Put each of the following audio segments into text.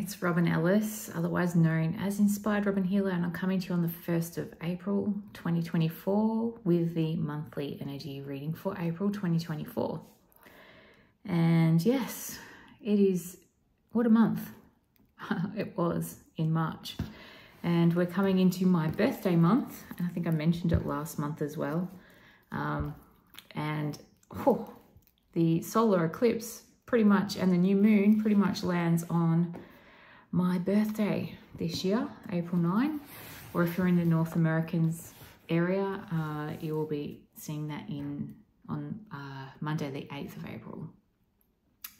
It's Robin Ellis, otherwise known as Inspired Robin Healer, and I'm coming to you on the 1st of April 2024 with the monthly energy reading for April 2024. And yes, it is, what a month it was in March. And we're coming into my birthday month, and I think I mentioned it last month as well. The solar eclipse pretty much, and the new moon pretty much lands on my birthday this year, April 9, or if you're in the North Americans area, you will be seeing that on Monday the 8th of April.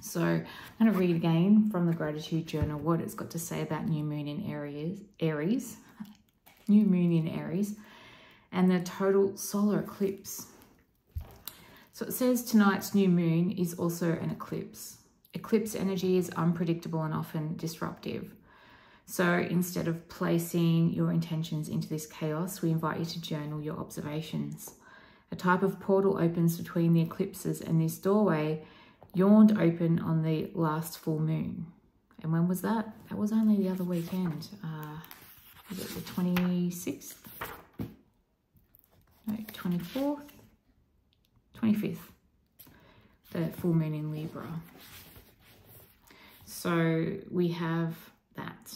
So I'm going to read again from the gratitude journal what it's got to say about new moon in Aries, new moon in Aries, and the total solar eclipse. So it says tonight's new moon is also an eclipse. Eclipse energy is unpredictable and often disruptive. So instead of placing your intentions into this chaos, we invite you to journal your observations. A type of portal opens between the eclipses, and this doorway yawned open on the last full moon. And when was that? That was only the other weekend. Was it the 26th? No, 24th? 25th. The full moon in Libra. So we have that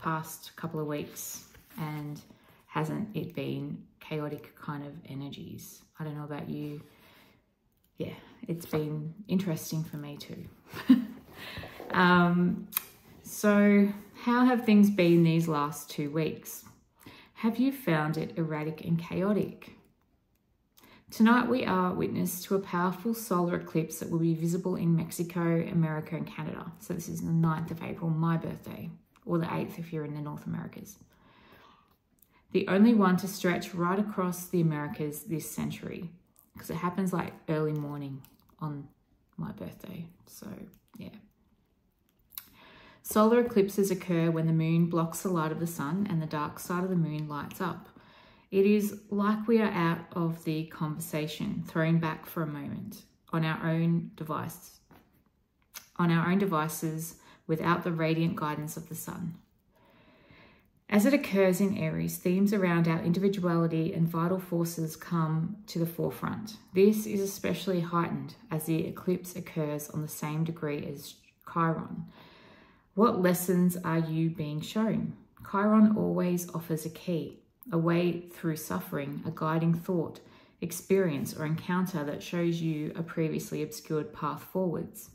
past couple of weeks, and hasn't it been chaotic kind of energies? I don't know about you. Yeah, it's been interesting for me too. So how have things been these last 2 weeks? Have you found it erratic and chaotic? Tonight we are witness to a powerful solar eclipse that will be visible in Mexico, America and Canada. So this is the 9th of April, my birthday, or the 8th if you're in the North Americas. The only one to stretch right across the Americas this century, because it happens like early morning on my birthday. So yeah. Solar eclipses occur when the moon blocks the light of the sun and the dark side of the moon lights up. It is like we are out of the conversation, thrown back for a moment on our own devices without the radiant guidance of the sun. As it occurs in Aries, themes around our individuality and vital forces come to the forefront. This is especially heightened as the eclipse occurs on the same degree as Chiron. What lessons are you being shown? Chiron always offers a key, a way through suffering, a guiding thought, experience or encounter that shows you a previously obscured path forwards.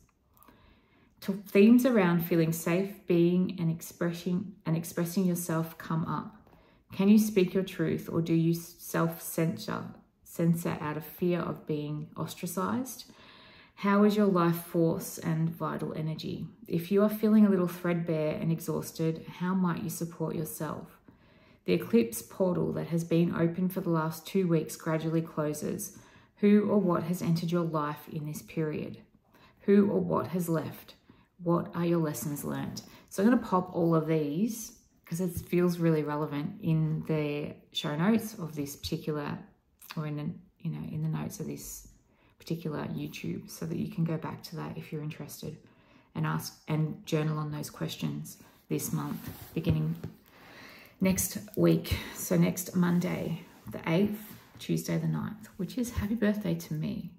Themes around feeling safe, being and expressing yourself come up. Can you speak your truth, or do you censor out of fear of being ostracized? How is your life force and vital energy? If you are feeling a little threadbare and exhausted, how might you support yourself? The eclipse portal that has been open for the last 2 weeks gradually closes. Who or what has entered your life in this period? Who or what has left? What are your lessons learned? So I'm going to pop all of these because it feels really relevant in the show notes of this particular, or in the notes of this particular YouTube, so that you can go back to that if you're interested and ask and journal on those questions this month, beginning next week. So next Monday, the 8th, Tuesday the 9th, which is happy birthday to me.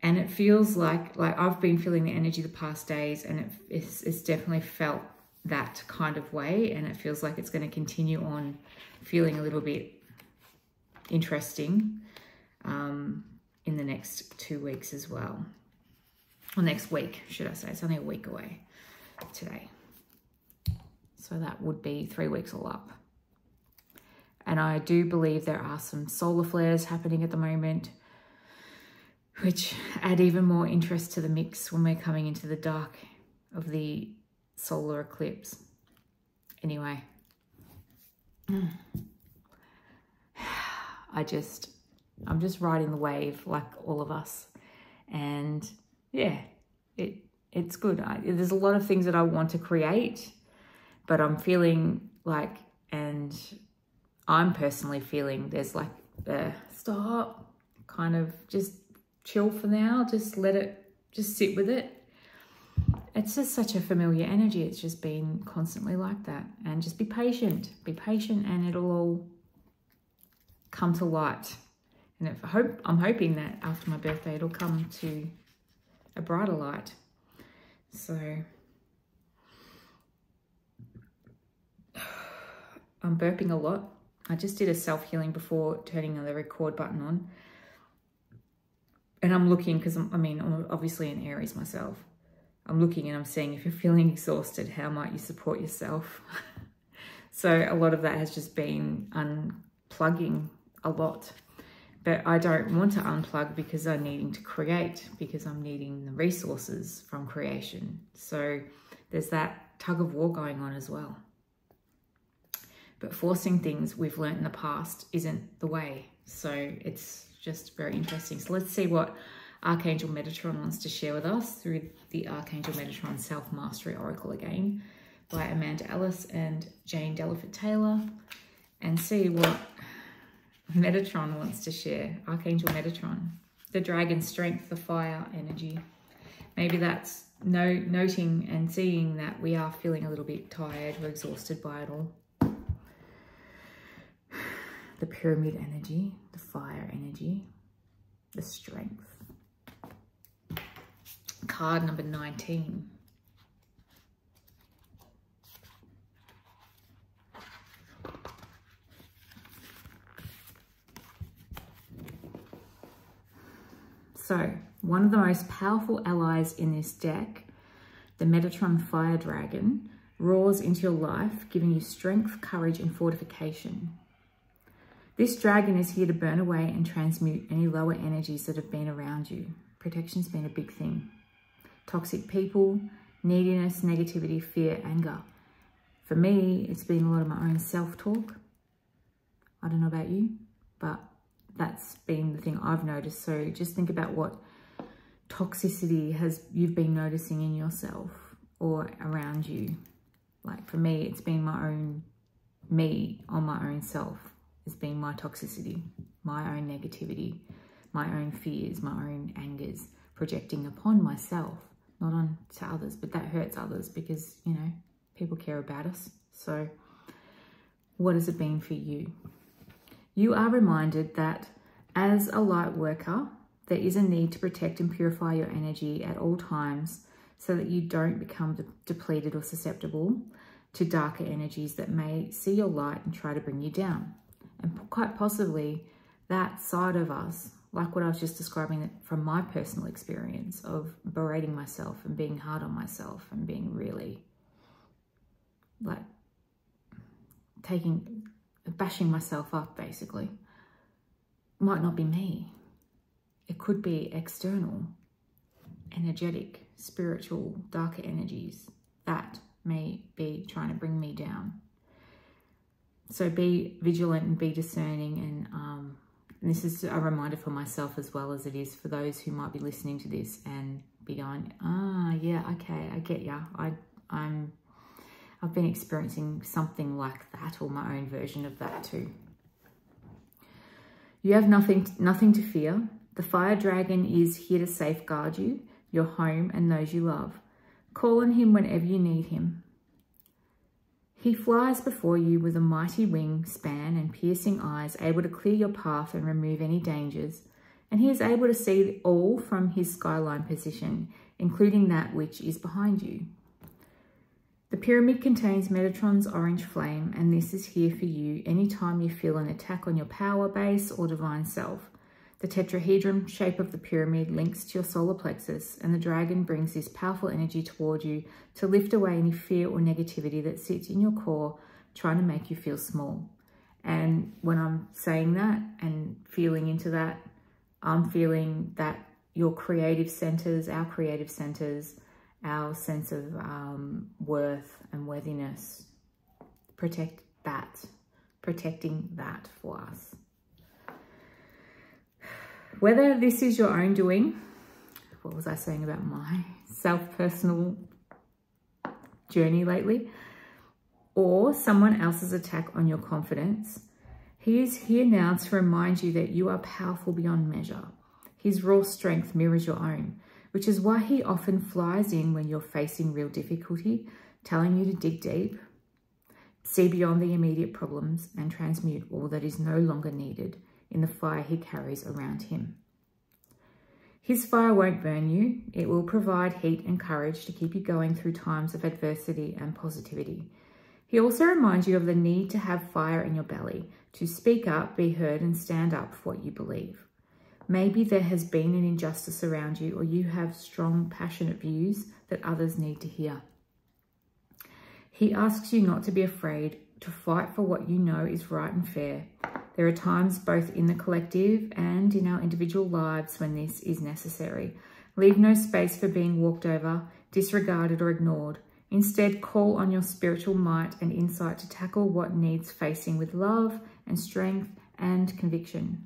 And it feels like I've been feeling the energy the past days, and it's definitely felt that kind of way. And it feels like it's going to continue on feeling a little bit interesting in the next 2 weeks as well. Or next week, should I say. It's only a week away today. So that would be 3 weeks all up. And I do believe there are some solar flares happening at the moment, which add even more interest to the mix when we're coming into the dark of the solar eclipse. Anyway, I'm just riding the wave like all of us. And yeah, it's good. There's a lot of things that I want to create, but I'm feeling like, and I'm personally feeling there's like stop, kind of just chill for now, just let it, just sit with it. it's just such a familiar energy. It's just been constantly like that. And just be patient and it'll all come to light. And I'm hoping that after my birthday, it'll come to a brighter light. So I'm burping a lot. I just did a self-healing before turning the record button on. And I'm looking, because I'm obviously an Aries myself. I'm looking and I'm seeing, if you're feeling exhausted, how might you support yourself? So a lot of that has just been unplugging a lot. But I don't want to unplug because I'm needing to create, because I'm needing the resources from creation. So there's that tug of war going on as well. But forcing things we've learned in the past isn't the way. So it's just very interesting. So let's see what Archangel Metatron wants to share with us through the Archangel Metatron Self-Mastery Oracle again by Amanda Ellis and Jane Delaford-Taylor, and see what Metatron wants to share. Archangel Metatron, the dragon strength, the fire energy. Maybe that's noting and seeing that we are feeling a little bit tired, we're exhausted by it all. The pyramid energy, the fire energy, the strength. Card number 19. So, one of the most powerful allies in this deck, the Metatron Fire Dragon, roars into your life, giving you strength, courage, and fortification. This dragon is here to burn away and transmute any lower energies that have been around you. Protection's been a big thing. Toxic people, neediness, negativity, fear, anger. For me, it's been a lot of my own self-talk. I don't know about you, but that's been the thing I've noticed. So just think about what toxicity you've been noticing in yourself or around you. Like for me, it's been my own me on my own self. It's been my toxicity, my own negativity, my own fears, my own angers, projecting upon myself, not on to others, but that hurts others because, you know, people care about us. So what has it been for you? You are reminded that as a light worker, there is a need to protect and purify your energy at all times so that you don't become depleted or susceptible to darker energies that may see your light and try to bring you down. And quite possibly that side of us, like what I was just describing from my personal experience of berating myself and being hard on myself and being really like bashing myself up basically, might not be me. It could be external, energetic, spiritual, darker energies that may be trying to bring me down. So be vigilant and be discerning, and this is a reminder for myself as well as it is for those who might be listening to this and be going, yeah, okay, I get ya. I've been experiencing something like that, or my own version of that too. You have nothing to fear. The fire dragon is here to safeguard you, your home, and those you love. Call on him whenever you need him. He flies before you with a mighty wing span and piercing eyes, able to clear your path and remove any dangers. And he is able to see all from his skyline position, including that which is behind you. The pyramid contains Metatron's orange flame, and this is here for you anytime you feel an attack on your power base or divine self. The tetrahedron shape of the pyramid links to your solar plexus, and the dragon brings this powerful energy toward you to lift away any fear or negativity that sits in your core, trying to make you feel small. And when I'm saying that and feeling into that, I'm feeling that your creative centers, our sense of worth and worthiness, protecting that for us. Whether this is your own doing, what was I saying about my self-personal journey lately, or someone else's attack on your confidence, he is here now to remind you that you are powerful beyond measure. His raw strength mirrors your own. which is why he often flies in when you're facing real difficulty, telling you to dig deep, see beyond the immediate problems, and transmute all that is no longer needed in the fire he carries around him. His fire won't burn you. It will provide heat and courage to keep you going through times of adversity and positivity. He also reminds you of the need to have fire in your belly, to speak up, be heard, and stand up for what you believe. Maybe there has been an injustice around you, or you have strong, passionate views that others need to hear. He asks you not to be afraid, to fight for what you know is right and fair. There are times both in the collective and in our individual lives when this is necessary. Leave no space for being walked over, disregarded, or ignored. Instead, call on your spiritual might and insight to tackle what needs facing with love and strength and conviction.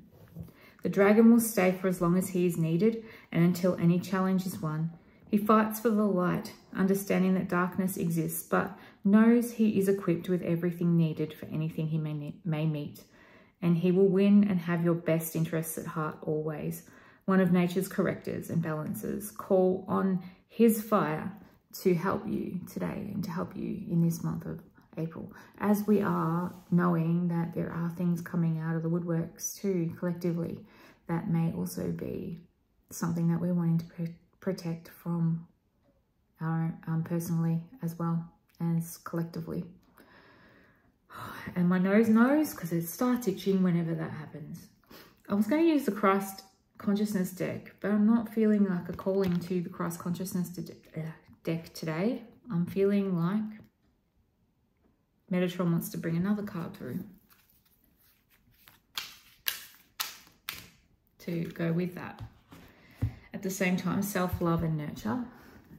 The dragon will stay for as long as he is needed and until any challenge is won. He fights for the light, understanding that darkness exists, but knows he is equipped with everything needed for anything he may meet. And he will win and have your best interests at heart always. One of nature's correctors and balancers. Call on his fire to help you today and to help you in this month of April, as we are knowing that there are things coming out of the woodworks too collectively that may also be something that we're wanting to protect from our personally as well as collectively. And my nose knows because it starts itching whenever that happens. I was going to use the Christ Consciousness deck, but I'm not feeling like a calling to the Christ Consciousness deck today. I'm feeling like Metatron wants to bring another card through to go with that. At the same time, self-love and nurture,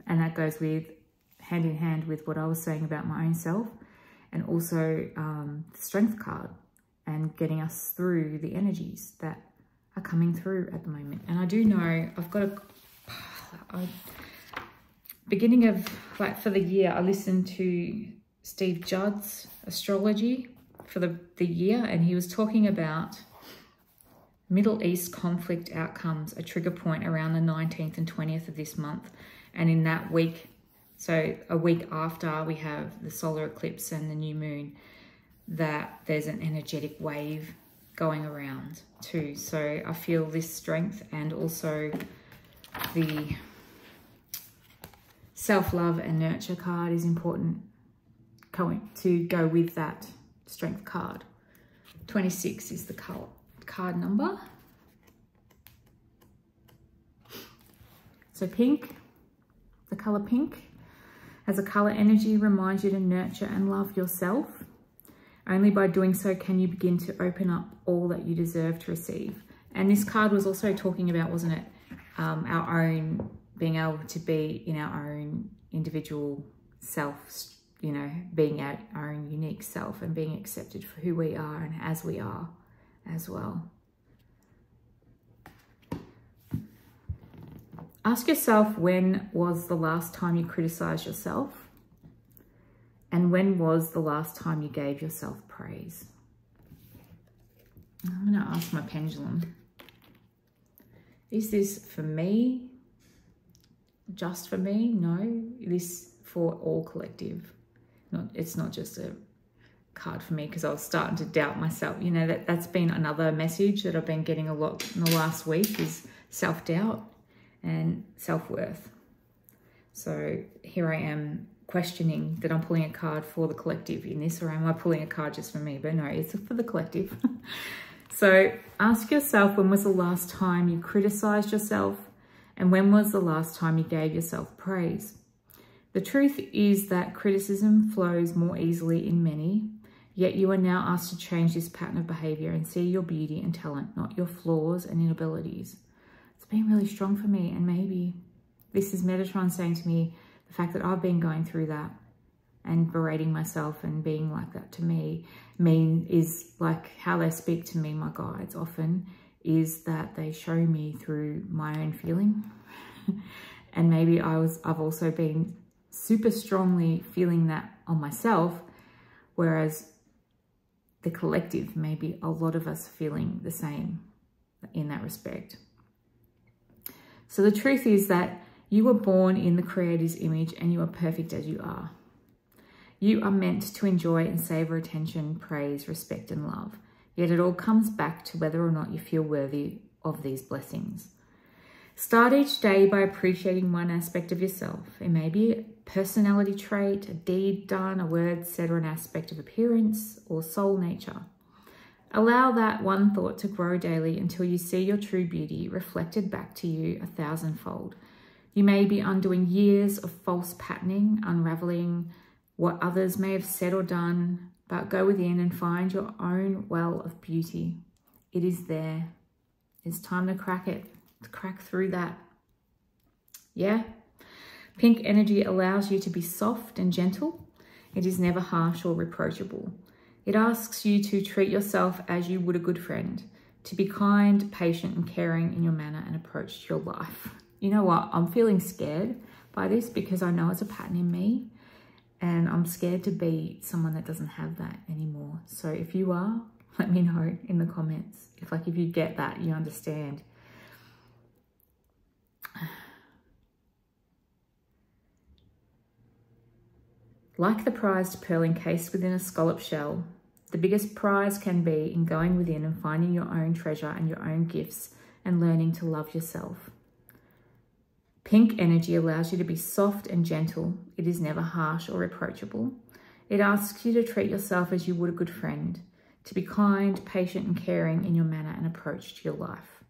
and that goes with hand in hand with what I was saying about my own self, and also the strength card and getting us through the energies that are coming through at the moment. And I do know I've got beginning of, like, for the year, I listened to Steve Judd's astrology for the year, and he was talking about Middle East conflict outcomes, a trigger point around the 19th and 20th of this month. And in that week, so a week after we have the solar eclipse and the new moon, that there's an energetic wave going around too. So I feel this strength, and also the self-love and nurture card is important to go with that strength card. 26 is the card number. So pink, the color pink, as a color energy, reminds you to nurture and love yourself. Only by doing so can you begin to open up all that you deserve to receive. And this card was also talking about, wasn't it, our own, being able to be in our own individual self, you know, being our own unique self and being accepted for who we are and as we are as well. Ask yourself, when was the last time you criticized yourself? And when was the last time you gave yourself praise? I'm going to ask my pendulum. Is this for me? Just for me? No. This for all collective. It's not just a card for me, because I was starting to doubt myself. You know, that's been another message that I've been getting a lot in the last week, is self-doubt and self-worth. So here I am questioning that I'm pulling a card for the collective in this, or am I pulling a card just for me? But no, it's for the collective. So ask yourself, when was the last time you criticized yourself? And when was the last time you gave yourself praise? The truth is that criticism flows more easily in many, yet you are now asked to change this pattern of behavior and see your beauty and talent, not your flaws and inabilities. It's been really strong for me, and maybe this is Metatron saying to me, the fact that I've been going through that and berating myself and being like that to me is like how they speak to me, my guides often, is that they show me through my own feeling. And maybe I've also been super strongly feeling that on myself, whereas the collective, maybe a lot of us feeling the same in that respect. So the truth is that You were born in the Creator's image and you are perfect as you are. You are meant to enjoy and savor attention, praise, respect, and love. Yet it all comes back to whether or not you feel worthy of these blessings. Start each day by appreciating one aspect of yourself. It may be a personality trait, a deed done, a word said, or an aspect of appearance or soul nature. Allow that one thought to grow daily until you see your true beauty reflected back to you 1,000-fold. You may be undoing years of false patterning, unraveling what others may have said or done, but go within and find your own well of beauty. It is there. It's time to crack it, to crack through that. Yeah? Pink energy allows you to be soft and gentle. It is never harsh or reproachable. It asks you to treat yourself as you would a good friend, to be kind, patient, and caring in your manner and approach to your life. You know what? I'm feeling scared by this because I know it's a pattern in me, and I'm scared to be someone that doesn't have that anymore. So if you are, let me know in the comments. If you get that, you understand. Like the prized pearl encased within a scallop shell, the biggest prize can be in going within and finding your own treasure and your own gifts and learning to love yourself. Pink energy allows you to be soft and gentle. It is never harsh or reproachable. It asks you to treat yourself as you would a good friend, to be kind, patient, and caring in your manner and approach to your life.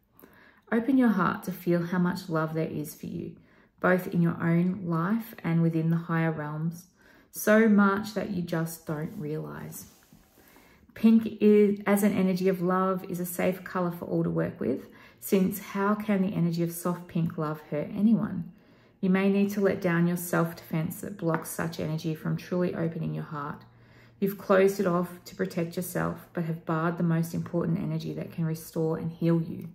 Open your heart to feel how much love there is for you, both in your own life and within the higher realms. So much that you just don't realize. Pink is, as an energy of love, is a safe color for all to work with, since how can the energy of soft pink love hurt anyone? You may need to let down your self-defense that blocks such energy from truly opening your heart. You've closed it off to protect yourself, but have barred the most important energy that can restore and heal you.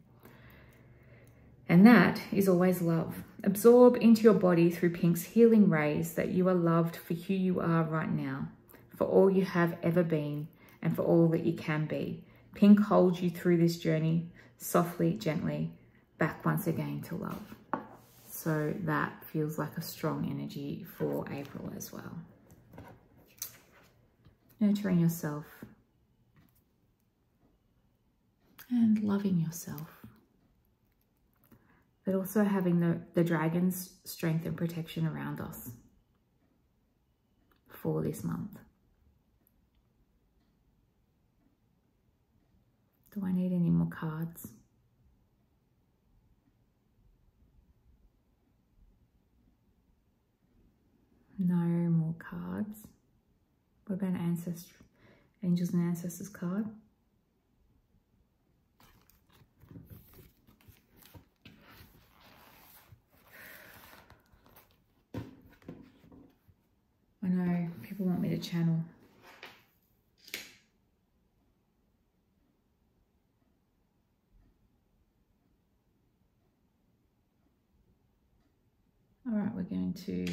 And that is always love. Absorb into your body through Pink's healing rays that you are loved for who you are right now, for all you have ever been, and for all that you can be. Pink holds you through this journey, softly, gently, back once again to love. So that feels like a strong energy for April as well. Nurturing yourself and loving yourself, but also having the dragon's strength and protection around us for this month. Do I need any more cards? No more cards. What about an Angels and Ancestors card? I know people want me to channel. All right, we're going to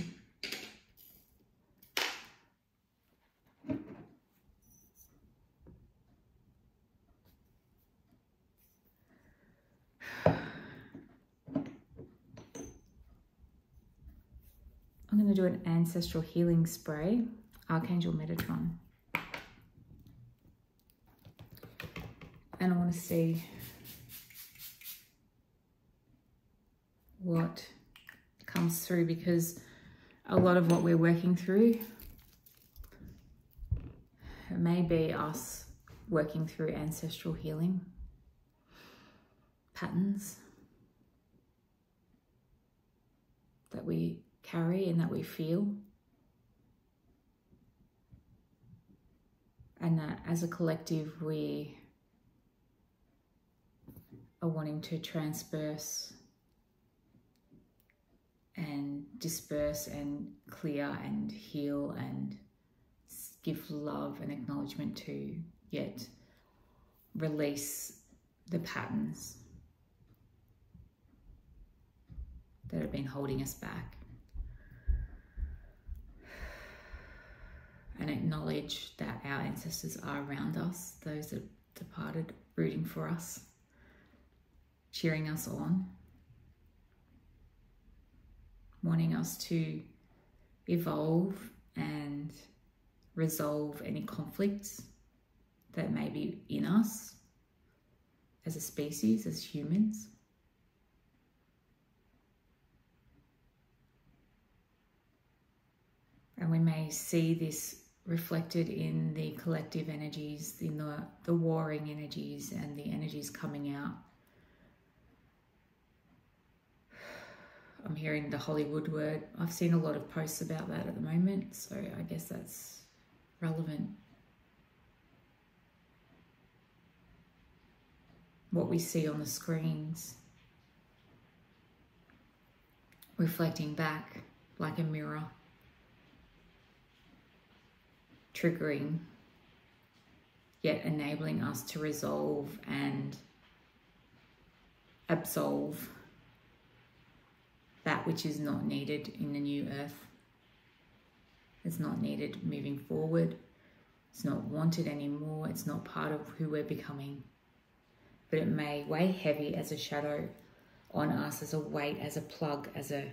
do an ancestral healing spray, Archangel Metatron. And I want to see what comes through, because a lot of what we're working through, it may be us working through ancestral healing patterns that we carry and that we feel, and that as a collective we are wanting to transperse and disperse and clear and heal and give love and acknowledgement to, yet release the patterns that have been holding us back, and acknowledge that our ancestors are around us, those that departed, rooting for us, cheering us on. wanting us to evolve and resolve any conflicts that may be in us as a species, as humans. And we may see this reflected in the collective energies, in the warring energies and the energies coming out. I'm hearing the Hollywood word. I've seen a lot of posts about that at the moment, so I guess that's relevant. What we see on the screens, reflecting back like a mirror, triggering, yet enabling us to resolve and absolve that which is not needed in the new earth. It's not needed moving forward. It's not wanted anymore. It's not part of who we're becoming. But it may weigh heavy as a shadow on us, as a weight, as a plug, as a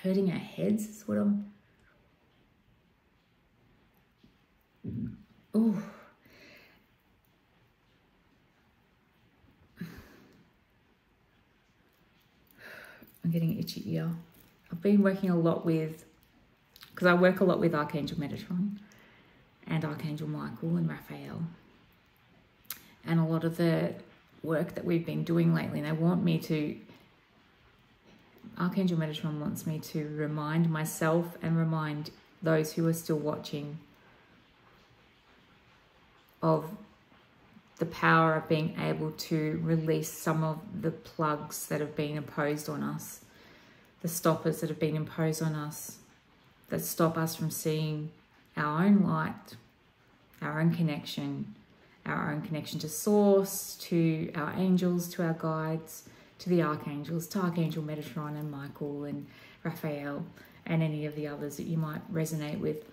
hurting our heads is what I'm... Oh. I'm getting an itchy ear. I've been working a lot with, because I work a lot with Archangel Metatron and Archangel Michael and Raphael. And a lot of the work that we've been doing lately, and they want me to, Archangel Metatron wants me to remind myself and remind those who are still watching of the power of being able to release some of the plugs that have been imposed on us, the stoppers that have been imposed on us, that stop us from seeing our own light, our own connection to Source, to our angels, to our guides, to the archangels, to Archangel Metatron and Michael and Raphael and any of the others that you might resonate with.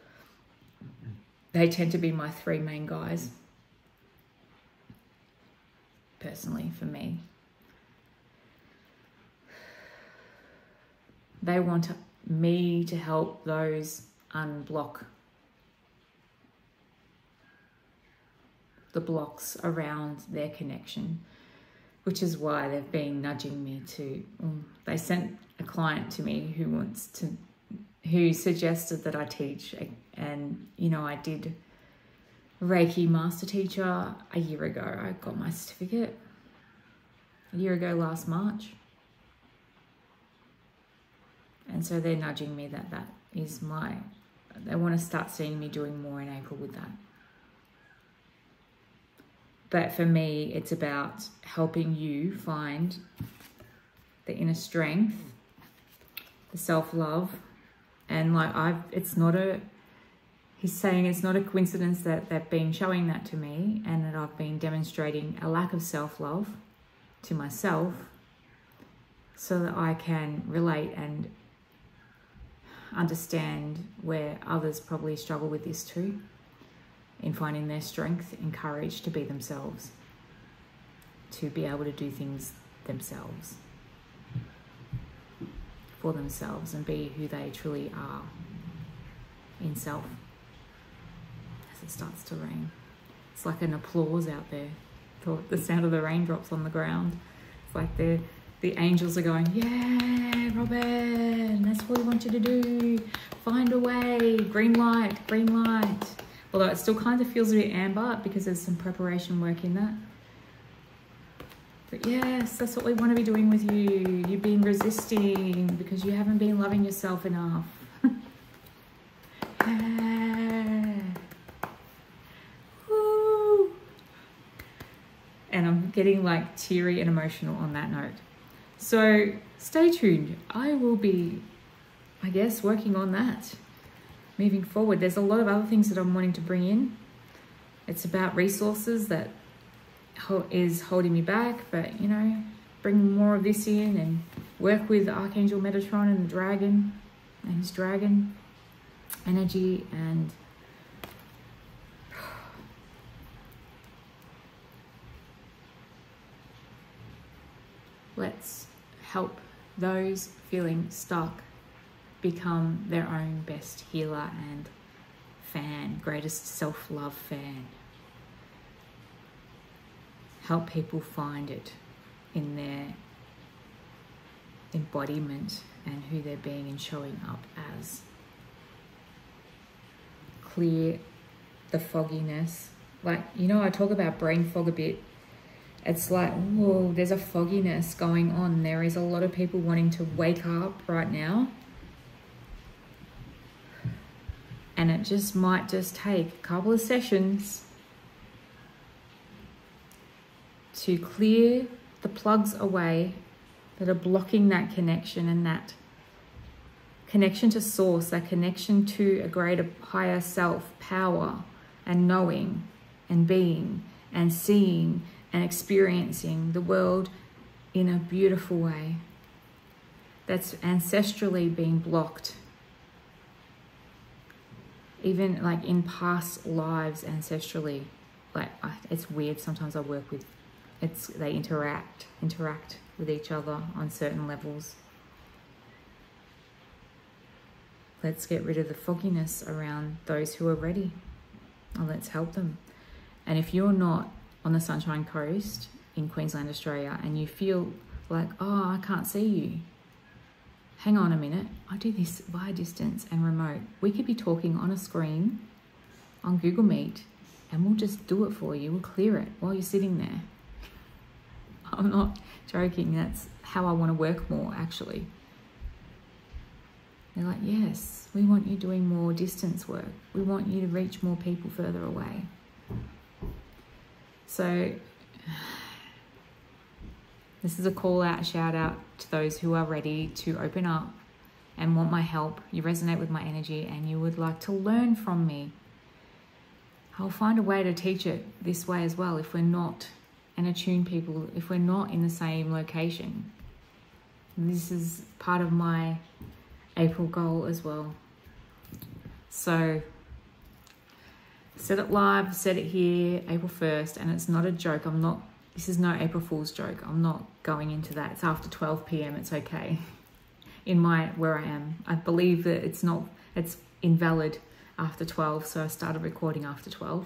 They tend to be my three main guys, personally, for me. They want me to help those unblock the blocks around their connection, which is why they've been nudging me to... They sent a client to me who suggested that I teach, and you know, I did Reiki Master Teacher a year ago. I got my certificate a year ago last March. And so they're nudging me that is they want to start seeing me doing more in April with that. But for me, it's about helping you find the inner strength, the self-love. And he's saying it's not a coincidence that they've been showing that to me and that I've been demonstrating a lack of self-love to myself so that I can relate and understand where others probably struggle with this too, in finding their strength and courage to be themselves, to be able to do things themselves, for themselves, and be who they truly are in self. As it starts to rain, it's like an applause out there, the sound of the raindrops on the ground. It's like the angels are going, yeah, Robin, that's what we want you to do. Find a way, green light, green light. Although it still kind of feels a bit amber because there's some preparation work in that. But yes, that's what we want to be doing with you. You've been resisting because you haven't been loving yourself enough. Woo. And I'm getting like teary and emotional on that note. So stay tuned. I will be, I guess, working on that moving forward. There's a lot of other things that I'm wanting to bring in. It's about resources that is holding me back, but you know, bring more of this in and work with Archangel Metatron and the dragon and his dragon energy, and let's help those feeling stuck become their own best healer and fan, greatest self-love fan. Help people find it in their embodiment and who they're being and showing up as. Clear the fogginess. Like, you know, I talk about brain fog a bit. It's like, whoa, there's a fogginess going on. There is a lot of people wanting to wake up right now. And it just might just take a couple of sessions to clear the plugs away that are blocking that connection, and that connection to source, that connection to a greater, higher self, power and knowing and being and seeing and experiencing the world in a beautiful way that's ancestrally being blocked. Even like in past lives ancestrally. Like, it's weird, sometimes I work with, they interact with each other on certain levels. Let's get rid of the fogginess around those who are ready, and let's help them. And if you're not on the Sunshine Coast in Queensland, Australia, and you feel like, oh, I can't see you, hang on a minute, I do this via distance and remote. We could be talking on a screen on Google Meet, and we'll just do it for you. We'll clear it while you're sitting there. I'm not joking. That's how I want to work more, actually. They're like, yes, we want you doing more distance work. We want you to reach more people further away. So this is a call out, a shout out to those who are ready to open up and want my help. You resonate with my energy and you would like to learn from me. I'll find a way to teach it this way as well if we're not, and attune people if we're not in the same location. This is part of my April goal as well. So set it live, set it here, April 1st, and it's not a joke. This is no April Fool's joke. I'm not going into that. It's after 12 p.m. It's okay. Where I am, I believe that it's invalid after 12, so I started recording after 12.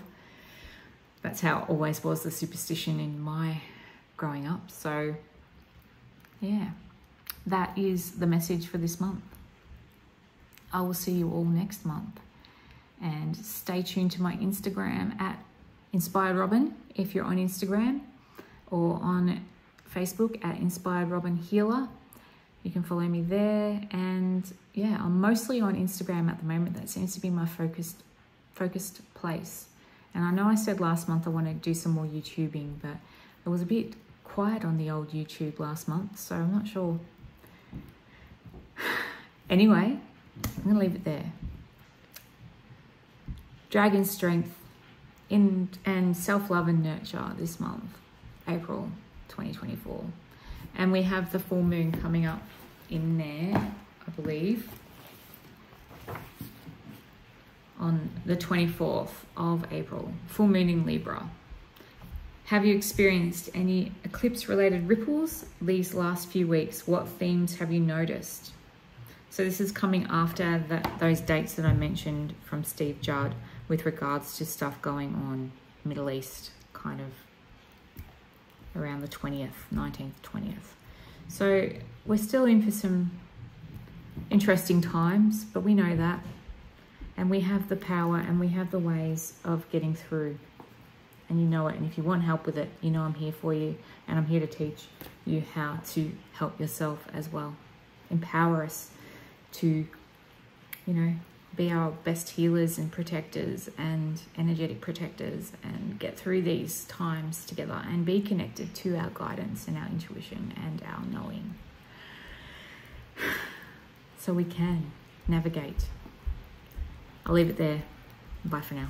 That's how it always was, the superstition in my growing up. So yeah, that is the message for this month. I will see you all next month, and stay tuned to my Instagram at Inspired Robin if you're on Instagram, or on Facebook at Inspired Robin Healer. You can follow me there. And yeah, I'm mostly on Instagram at the moment. That seems to be my focused place. And I know I said last month I want to do some more YouTubing, but it was a bit quiet on the old YouTube last month, so I'm not sure. Anyway, I'm going to leave it there. Dragon strength and self-love and nurture this month, April 2024. And we have the full moon coming up in there, I believe, on the 24th of April. Full moon in Libra. Have you experienced any eclipse-related ripples these last few weeks? What themes have you noticed? So this is coming after those dates that I mentioned from Steve Judd with regards to stuff going on Middle East, kind of around the 20th, 19th, 20th. So we're still in for some interesting times, but we know that. And we have the power and we have the ways of getting through. And you know it. And if you want help with it, you know I'm here for you. And I'm here to teach you how to help yourself as well. Empower us to, be our best healers and protectors and energetic protectors, and get through these times together and be connected to our guidance and our intuition and our knowing, so we can navigate. I'll leave it there. Bye for now.